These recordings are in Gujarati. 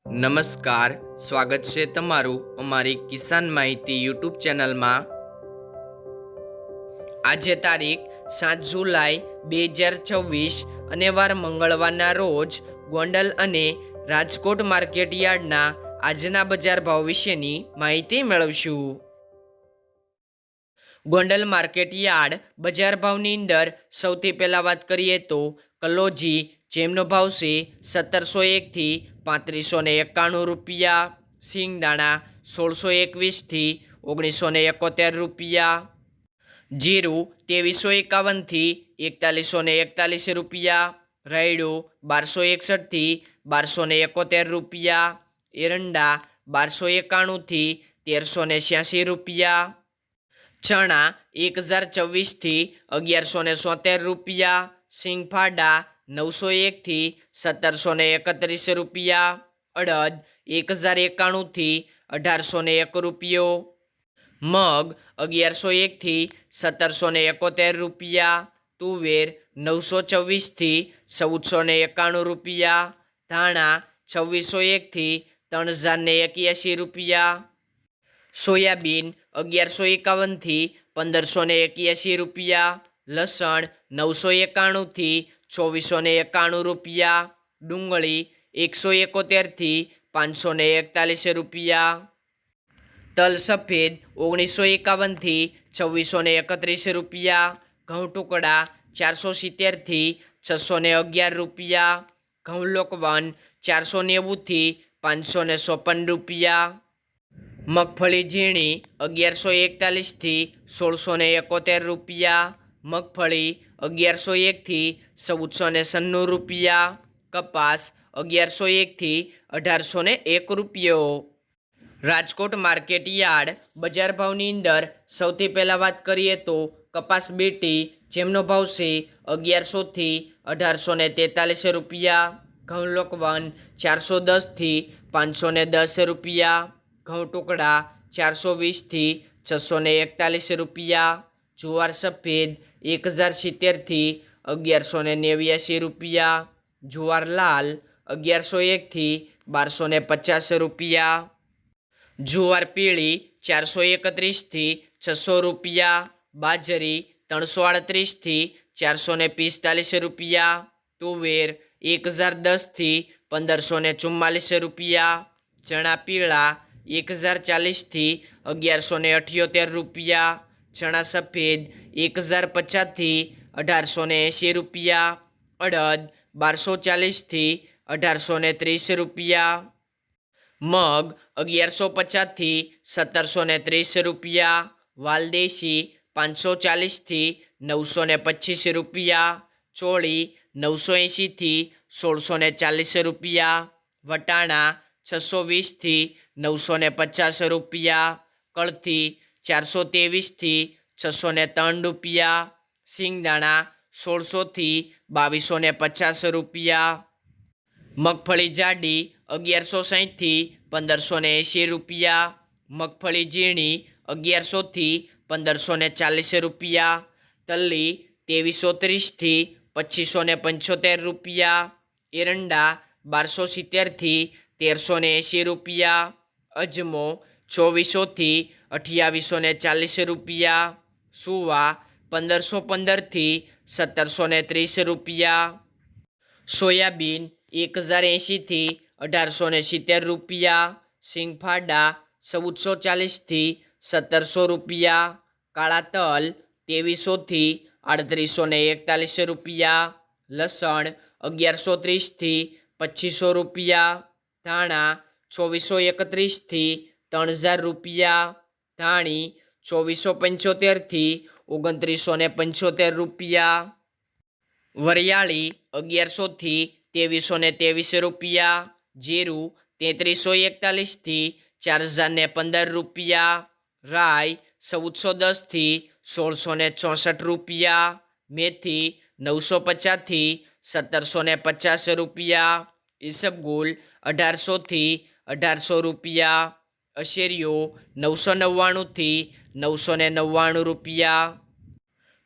નમસ્કાર, સ્વાગત છે તમારું અમારી કિસાન માહિતી યુટ્યુબ ચેનલમાં। આજે તારીખ 7 જુલાઈ 2024 અને વાર મંગળવારના રોજ ગોંડલ અને રાજકોટ માર્કેટ યાર્ડના આજના બજાર ભાવ વિશેની માહિતી મેળવશું। ગોંડલ માર્કેટ યાર્ડ બજાર ભાવની અંદર સૌથી પહેલાં વાત કરીએ તો કલોજી જેમનો ભાવ છે 1701 થી 3591 રૂપિયા, સિંગદાણા 1621 થી 1971 રૂપિયા, જીરું 2351 થી 4141 રૂપિયા, રાયડું 1261 થી 1271 રૂપિયા, એરંડા 1291 થી 1386 રૂપિયા, ચણા 1024 થી 1176 રૂપિયા, સિંગફાડા 901 થી 1731 રૂપિયા, અડદ 1091 થી 1801 રૂપિયો, મગ 1101 થી 1771 રૂપિયા, તુવેર 924 થી 1491 રૂપિયા, ધાણા 2601 થી 3081 રૂપિયા, સોયાબીન 1151 થી 1581 રૂપિયા, લસણ 991 થી 2491 રૂપિયા, ડુંગળી 171 થી 541 રૂપિયા, તલ સફેદ 1951 થી 2631 રૂપિયા, ઘઉં ટુકડા 470 થી 611 રૂપિયા, ઘઉં લોકવન 490 થી 556 રૂપિયા, મગફળી ઝીણી 1141 થી 1671 રૂપિયા, મગફળી 1101 થી 1496 રૂપિયા, કપાસ 1101 થી 1801 રૂપિયો। રાજકોટ માર્કેટ યાર્ડ બજાર ભાવની અંદર સૌથી પહેલાં વાત કરીએ તો કપાસ બીટી જેમનો ભાવ છે 1100 થી 1843 રૂપિયા, ઘઉં લોકવન 410 થી 510 રૂપિયા, ઘઉં ટુકડા 420 થી 641 રૂપિયા, જુવાર સફેદ 1070 થી 1189 રૂપિયા, જુવાર લાલ 1101 થી 1250 રૂપિયા, જુવાર પીળી 431 થી 600 રૂપિયા, બાજરી 338 થી 445 રૂપિયા, તુવેર 1010 થી 1544 રૂપિયા, ચણા પીળા 1040 થી 1178 રૂપિયા, ચણા સફેદ 1050 થી 1880 રૂપિયા, અડદ 1240 થી 1830 રૂપિયા, મગ 1150 થી 1730 રૂપિયા, વાલદેશી 540 થી 925 રૂપિયા, ચોળી 980 થી 1640 રૂપિયા, વટાણા 620 થી 950 રૂપિયા, કળથી 423 થી 603 રૂપિયા, સિંગદાણા 1600 થી 2250 રૂપિયા, મગફળી જાડી 1160 થી 1580 રૂપિયા, મગફળી ઝીણી 1100 થી 1540 રૂપિયા, તલ્લી 2330 થી 2575 રૂપિયા, એરંડા 1270 થી 1380 રૂપિયા, અજમો 2400 થી 2840 રૂપિયા, સુવા 1515 થી 1730 રૂપિયા, સોયાબીન 1080 થી 1870 રૂપિયા, સિંગફાડા 1440 થી 1700 રૂપિયા, કાળા તલ 2300 થી 3841 રૂપિયા, લસણ 1130 થી 2500 રૂપિયા, ધાણા 2431 થી 3000 રૂપિયા, ધાણી 2475 થી 2975 રૂપિયા, વરિયાળી 1100 થી 2323 રૂપિયા, જીરું 3341 થી 4015 રૂપિયા, રાઈ 1410 થી 1664 રૂપિયા, મેથી 950 થી 1750 રૂપિયા, ઈસબગુલ 1800 થી 1800 રૂપિયા, અશેરીઓ 999 થી 999 રૂપિયા,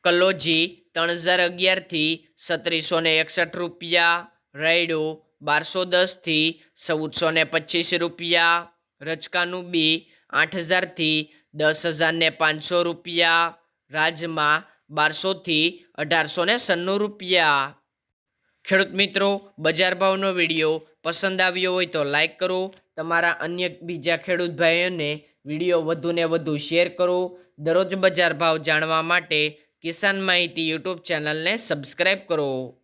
કલોજી 3011 થી 3761 રૂપિયા, રાયડો 1210થી 1425 રૂપિયા, રચકાનું બી 8000થી 10,500 રૂપિયા, રાજમા 1200થી 1896 રૂપિયા। ખેડૂત મિત્રો, બજાર ભાવનો વિડીયો પસંદ આવ્યો હોય તો લાઈક કરો, તમારા અન્ય બીજા ખેડૂત ભાઈઓને વિડીયો વધુને વધુ શેર કરો। દરરોજ બજાર ભાવ જાણવા માટે કિસાન માહિતી યુટ્યુબ ચેનલને સબસ્ક્રાઈબ કરો।